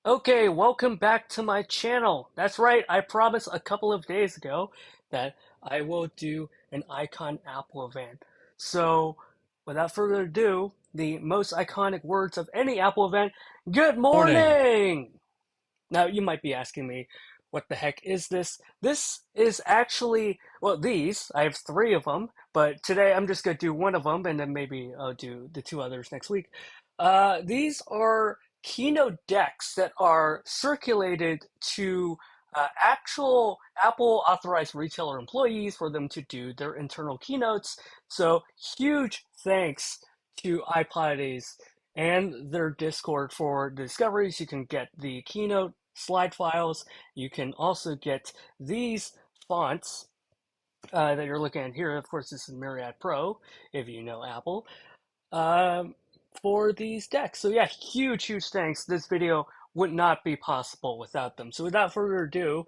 Okay, welcome back to my channel. That's right, I promised a couple of days ago that I will do an Icon Apple event. So, without further ado, the most iconic words of any Apple event, good Morning. morning! Now, you might be asking me, what the heck is this? This is actually, well, I have three of them, but today I'm just going to do one of them, and then maybe I'll do the two others next week. These are keynote decks that are circulated to actual Apple authorized retailer employees for them to do their internal keynotes. So, huge thanks to iPoddies and their Discord for the discoveries. You can get the keynote slide files. You can also get these fonts that you're looking at here. Of course, this is Myriad Pro, if you know Apple, um, for these decks. So yeah, huge thanks. This video would not be possible without them. So without further ado,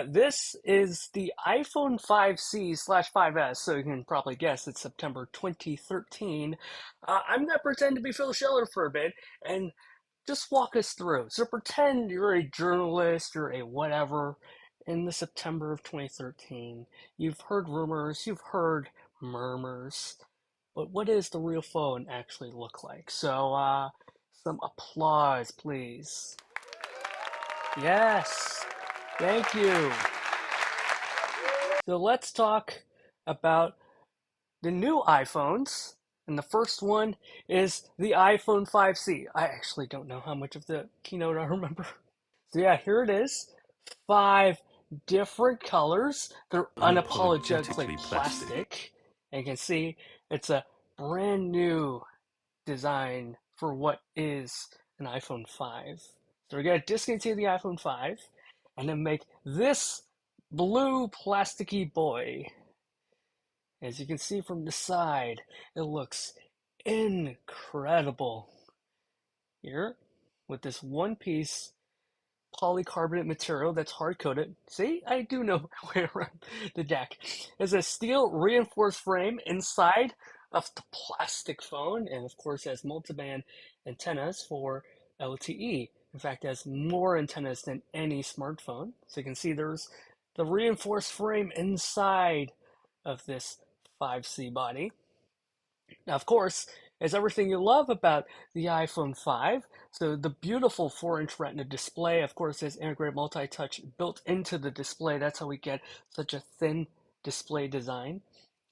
this is the iPhone 5C/5S. So you can probably guess it's September 2013. I'm going to pretend to be Phil Schiller for a bit and just walk us through. So pretend you're a journalist, you're a whatever, in the September of 2013. You've heard rumors, you've heard murmurs, but what does the real phone actually look like? So, some applause, please. Yes, thank you. So let's talk about the new iPhones. And the first one is the iPhone 5C. I actually don't know how much of the keynote I remember. So yeah, here it is. Five different colors. They're unapologetically Unapologetically plastic. plastic. And you can see it's a brand new design for what is an iPhone 5. So we're going to discontinue the iPhone 5 and then make this blue plasticky boy. As you can see from the side, it looks incredible here with this one piece polycarbonate material that's hard coated. See, I do know my way around the deck. There's a steel reinforced frame inside of the plastic phone, and of course, has multiband antennas for LTE. In fact, it has more antennas than any smartphone. So you can see there's the reinforced frame inside of this 5C body. Now, of course, it's everything you love about the iPhone 5. So the beautiful 4-inch Retina display, of course, has integrated multi-touch built into the display. That's how we get such a thin display design.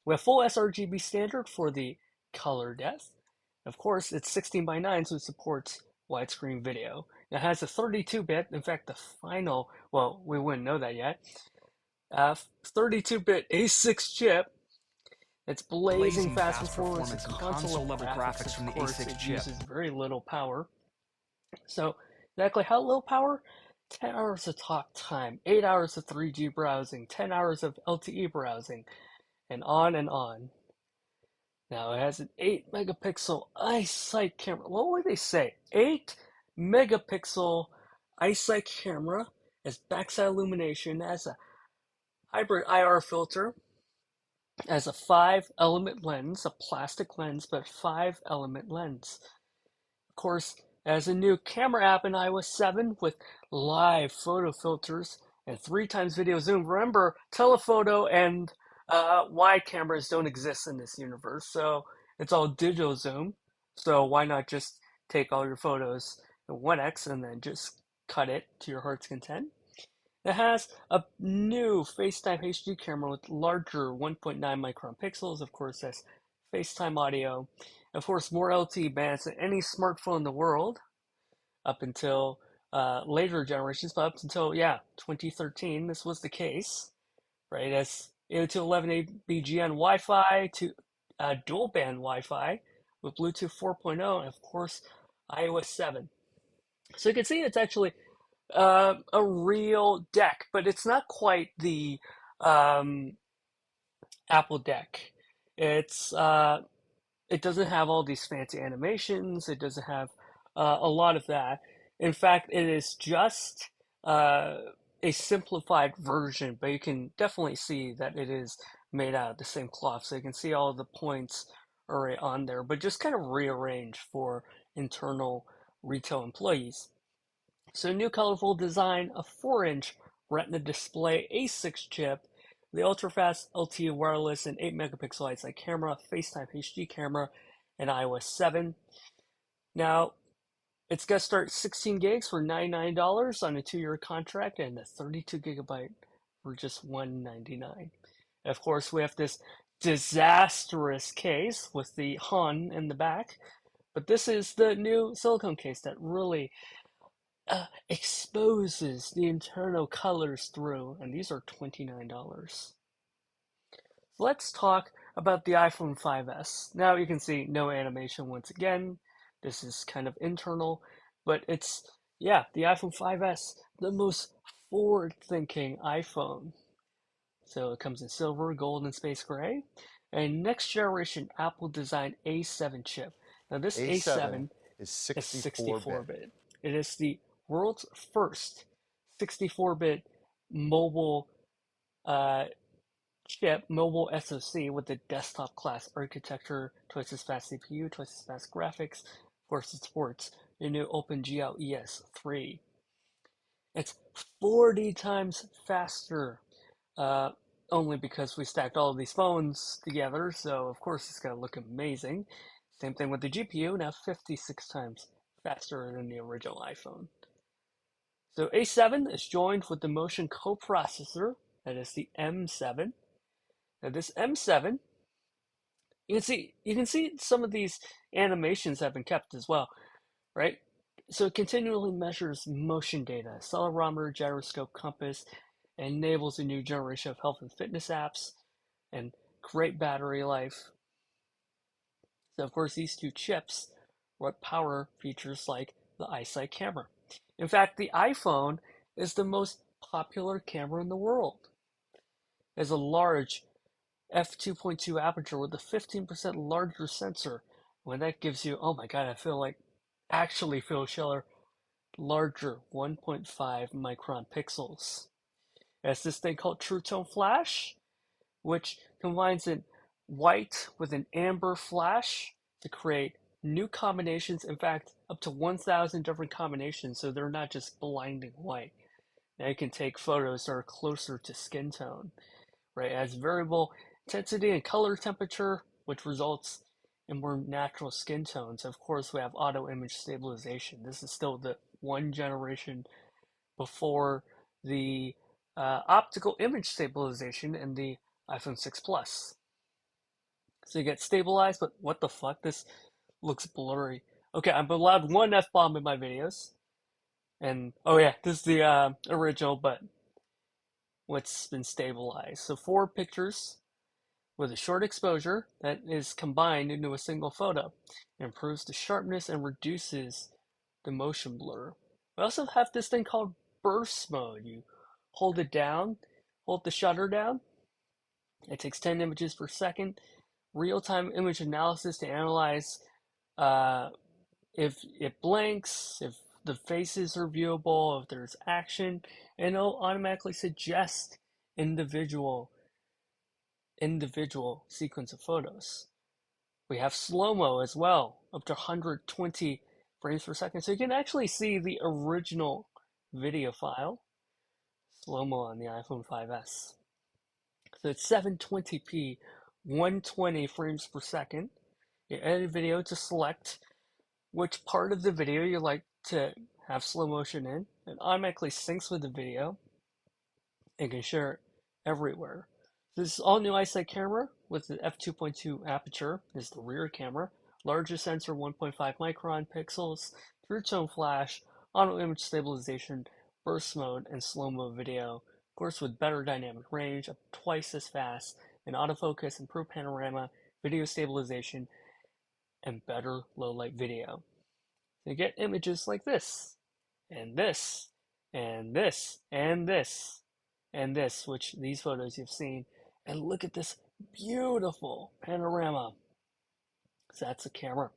We have full sRGB standard for the color depth. Of course, it's 16 by 9, so it supports widescreen video. It has a 32-bit, in fact, the final, well, we wouldn't know that yet, 32-bit A6 chip. It's blazing Blazing fast fast performance and performance and console console level level graphics. graphics Of from the course, A6 it chip. uses very little power. So, exactly how little power? 10 hours of talk time, 8 hours of 3G browsing, 10 hours of LTE browsing, and on and on. Now, it has an 8 megapixel iSight camera. What would they say? 8 megapixel iSight camera, has backside illumination, has a hybrid IR filter, as a 5-element lens, a plastic lens, but 5-element lens. Of course, as a new camera app in iOS 7 with live photo filters and 3 times video zoom. Remember, telephoto and wide cameras don't exist in this universe, so it's all digital zoom. So why not just take all your photos in 1x and then just cut it to your heart's content? It has a new FaceTime HD camera with larger 1.9 micron pixels. Of course, that's FaceTime audio. Of course, more LTE bands than any smartphone in the world up until later generations, but up until, yeah, 2013, this was the case, right? As 802.11 Wi-Fi to dual band Wi-Fi with Bluetooth 4.0 and, of course, iOS 7. So you can see it's actually a real deck, but it's not quite the um, Apple deck. It's it doesn't have all these fancy animations. It doesn't have a lot of that. In fact, it is just a simplified version, but you can definitely see that it is made out of the same cloth. So you can see all the points are on there, but just kind of rearranged for internal retail employees. So new colorful design, a 4-inch Retina display, A6 chip, the ultra-fast LTE wireless and 8 megapixel ISO camera, FaceTime HD camera, and iOS 7. Now, it's going to start 16 gigs for $99 on a 2-year contract and a 32 gigabyte for just $199. Of course, we have this disastrous case with the Hun in the back, but this is the new silicone case that really exposes the internal colors through, and these are $29. Let's talk about the iPhone 5S. Now you can see no animation once again. This is kind of internal, but it's, yeah, the iPhone 5S, the most forward-thinking iPhone. So it comes in silver, gold, and space gray. And next generation Apple designed A7 chip. Now this A7 A7 is is 64-bit. 64-bit. It is the world's first 64-bit mobile chip, mobile SoC with the desktop class architecture, twice as fast CPU, twice as fast graphics. Of course, it supports the new OpenGL ES3. It's 40 times faster, uh, only because we stacked all of these phones together, so of course it's going to look amazing. Same thing with the GPU, now 56 times faster than the original iPhone. So A7 is joined with the Motion coprocessor, that is the M7. Now this M7, you can see some of these animations have been kept as well, right? So it continually measures motion data, accelerometer, gyroscope, compass, and enables a new generation of health and fitness apps and great battery life. So of course these two chips what power features like the iSight camera. In fact, the iPhone is the most popular camera in the world. It has a large f2.2 aperture with a 15% larger sensor. When that gives you, oh my god, I feel like actually Phil Schiller, larger 1.5 micron pixels. It has this thing called True Tone Flash, which combines a white with an amber flash to create new combinations. In fact, up to 1,000 different combinations, so they're not just blinding white. Now you can take photos that are closer to skin tone, right? It has variable intensity and color temperature, which results in more natural skin tones. Of course, we have auto image stabilization. This is still the one generation before the optical image stabilization in the iPhone 6 Plus. So you get stabilized, but what the fuck? This looks blurry. Okay, I'm allowed one F-bomb in my videos. And, oh yeah, this is the original, but what's been stabilized. So 4 pictures with a short exposure that is combined into a single photo. It improves the sharpness and reduces the motion blur. We also have this thing called burst mode. You hold it down, hold the shutter down. It takes 10 images per second. Real-time image analysis to analyze uh, if it blanks, if the faces are viewable, if there's action, and it'll automatically suggest individual sequence of photos. We have slow-mo as well, up to 120 frames per second. So you can actually see the original video file, slow-mo on the iPhone 5S. So it's 720p, 120 frames per second. You edit video to select which part of the video you like to have slow motion in. It automatically syncs with the video and can share it everywhere. This all new iSight camera with the f2.2 aperture is the rear camera. Larger sensor, 1.5 micron pixels, True Tone Flash, auto image stabilization, burst mode, and slow-mo video. Of course, with better dynamic range, up twice as fast, and autofocus, improved panorama, video stabilization, and better low-light video. So you get images like this, and this, and this, and this, and this, which these photos you've seen. And look at this beautiful panorama. So that's the camera.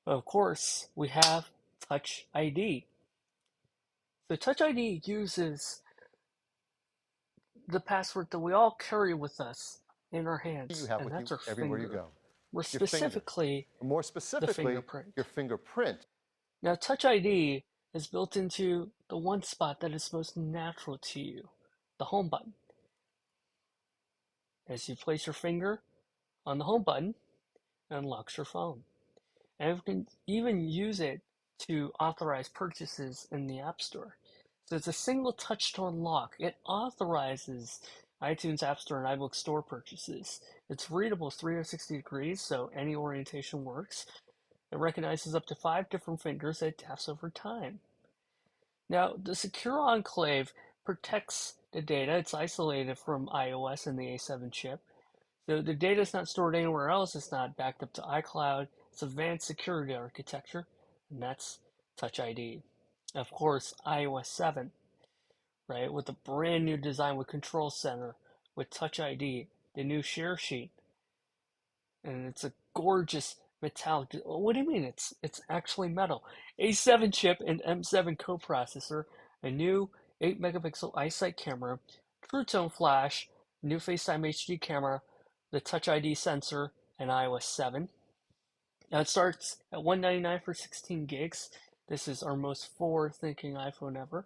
But of course, we have Touch ID. So Touch ID uses the password that we all carry with us in our You hands, have and with that's you our everywhere you finger. go. More Your finger. specifically, More the specifically, fingerprint. your fingerprint. Now, Touch ID is built into the one spot that is most natural to you, the home button. As you place your finger on the home button, it unlocks your phone. And you can even use it to authorize purchases in the App Store. So it's a single touch to unlock. It authorizes iTunes App Store and iBook Store purchases. It's readable 360 degrees, so any orientation works. It recognizes up to 5 different fingers that it taps over time. Now, the Secure Enclave protects the data. It's isolated from iOS and the A7 chip. So the data is not stored anywhere else. It's not backed up to iCloud. It's advanced security architecture, and that's Touch ID. Of course, iOS 7, right, with a brand new design with Control Center, with Touch ID, the new share sheet, and it's a gorgeous metallic. What do you mean? It's actually metal. A7 chip and M7 coprocessor, a new 8 megapixel iSight camera, True Tone flash, new FaceTime HD camera, the Touch ID sensor, and iOS 7. Now it starts at $199 for 16 gigs. This is our most forward-thinking iPhone ever,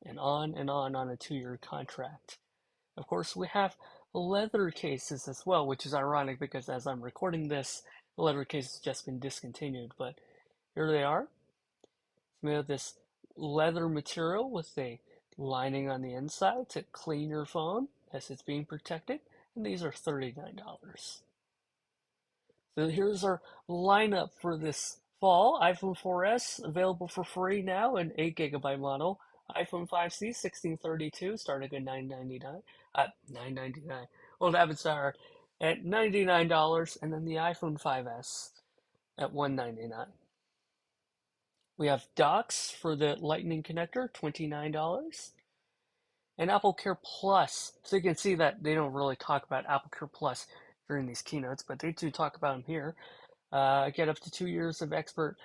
and on a 2-year contract. Of course, we have leather cases as well, which is ironic because as I'm recording this, the leather case has just been discontinued. But here they are. It's made of this leather material with a lining on the inside to clean your phone as it's being protected. And these are $39. So here's our lineup for this fall. iPhone 4S available for free now, an 8 GB model. iPhone 5C 1632 starting at $999. $999. Old habits are at $99, and then the iPhone 5S at $199. We have docks for the Lightning connector, $29. And Apple Care Plus. So you can see that they don't really talk about Apple Care Plus during these keynotes, but they do talk about them here. Get up to 2 years of expert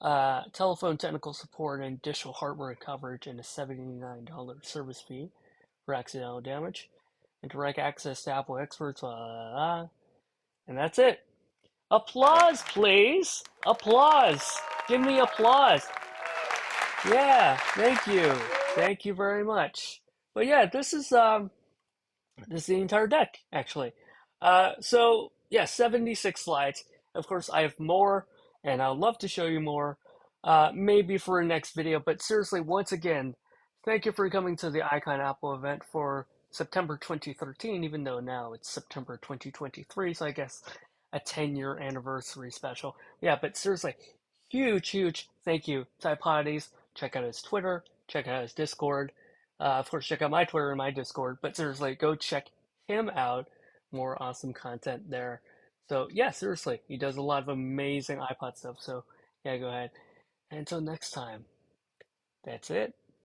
telephone technical support and additional hardware coverage and a $79 service fee for accidental damage. And direct access to Apple experts. And that's it. Applause, please. Applause. Give me applause. Yeah, thank you. Thank you very much. But yeah, this is the entire deck, actually. So yeah, 76 slides. Of course, I have more, and I'd love to show you more, maybe for a next video. But seriously, once again, thank you for coming to the Icon Apple event for September 2013, even though now it's September 2023, so I guess a 10-year anniversary special. Yeah, but seriously, huge thank you to iPoddies. Check out his Twitter, check out his Discord. Of course, check out my Twitter and my Discord, but seriously, go check him out. More awesome content there. So, yeah, seriously, he does a lot of amazing iPod stuff. So, yeah, go ahead. And until next time, that's it.